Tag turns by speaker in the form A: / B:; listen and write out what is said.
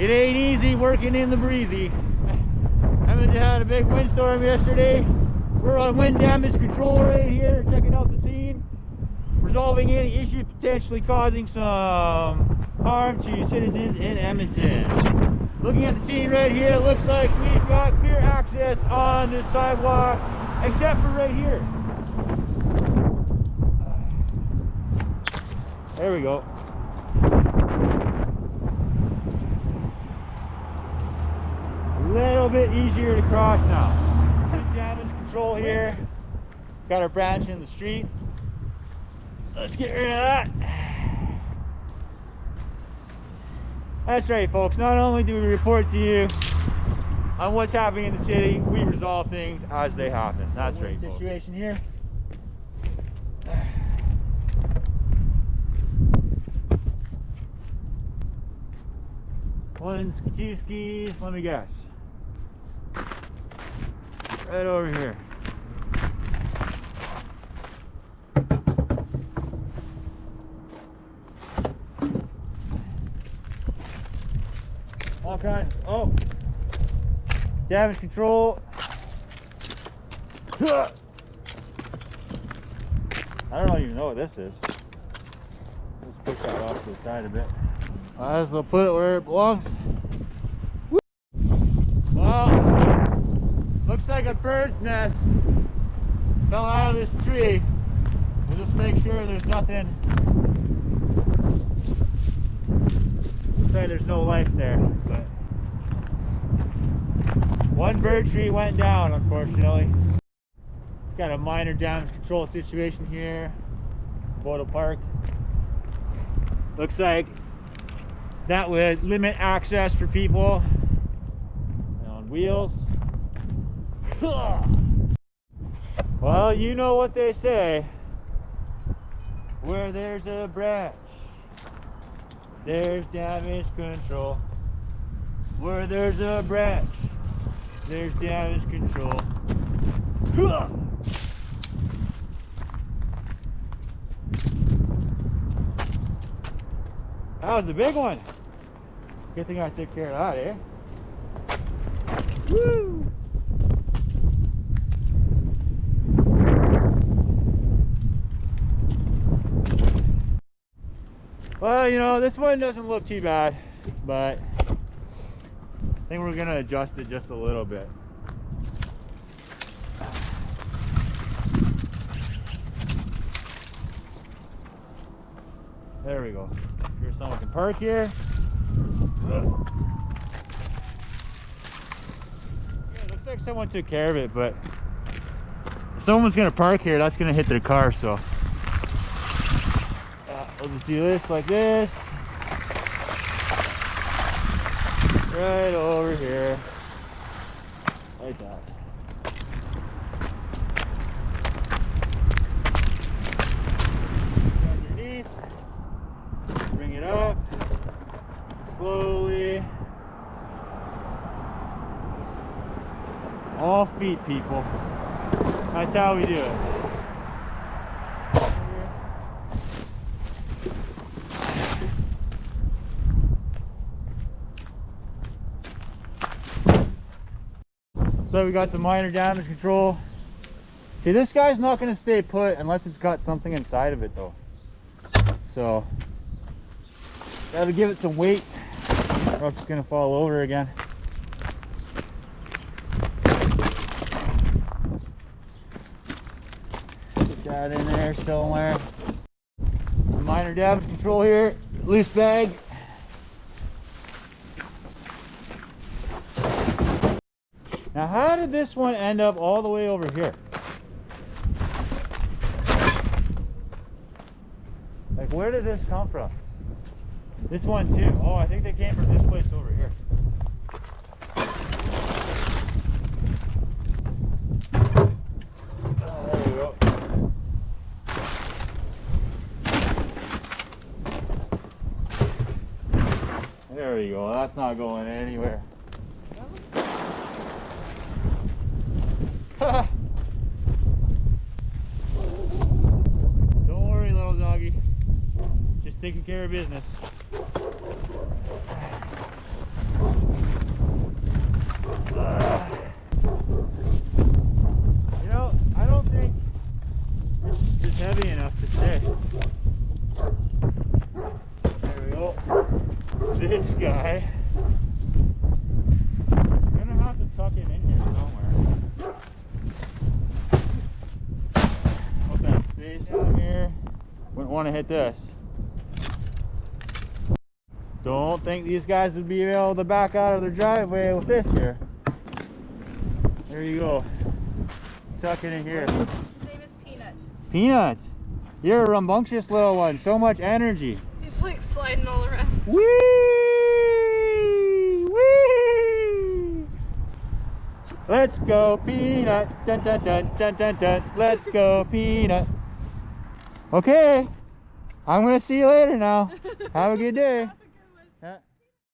A: It ain't easy working in the breezy. Edmonton had a big windstorm yesterday. We're on wind damage control right here, checking out the scene, resolving any issues potentially causing some harm to citizens in Edmonton. Looking at the scene right here, it looks like we've got clear access on this sidewalk, except for right here. There we go. A little bit easier to cross now. Damage control here. Got our branch in the street. Let's get rid of that. That's right, folks. Not only do we report to you on what's happening in the city, we resolve things as they happen. That's right, folks. Situation here. One two skis, let me guess. Right over here. All kinds. Oh, damage control. I don't even know what this is. Let's push that off to the side a bit. Might as well put it where it belongs. Woo. Well, looks like a bird's nest fell out of this tree. We'll just make sure there's nothing. Looks like there's no life there, but one bird tree went down, unfortunately. Got a minor damage control situation here. Bodo Park. Looks like that would limit access for people on wheels. Well, you know what they say. Where there's a branch, there's damage control. Where there's a branch, there's damage control. That was the big one. Good thing I took care of that, eh? Woo! Well, you know, this one doesn't look too bad, but I think we're gonna adjust it just a little bit. There we go. Sure someone can park here. Yeah, it looks like someone took care of it, but if someone's gonna park here, that's gonna hit their car, so we'll just do this like this. Right over here. Like that. Underneath. Bring it up. Slowly. All feet, people. That's how we do it. So we got some minor damage control. See, this guy's not going to stay put unless it's got something inside of it though. So, gotta give it some weight or else it's going to fall over again. Put that in there somewhere. Some minor damage control here. Loose bag. Now, how did this one end up all the way over here? Like, where did this come from? This one too. Oh, I think they came from this place over here. Oh, there we go. There we go. That's not going anywhere. Don't worry, little doggy. Just taking care of business. this guy. I'm gonna have to tuck it in here somewhere. Hope that stays down here. Wouldn't want to hit this. Don't think these guys would be able to back out of their driveway with this here. There you go. Tuck it in here.
B: His name is Peanut.
A: Peanut, you're a rambunctious little one. So much energy.
B: He's like sliding all around.
A: Whee! Whee! Let's go, Peanut. Dun dun dun dun dun dun. Let's go, Peanut. Okay, I'm gonna see you later now. Have a good day.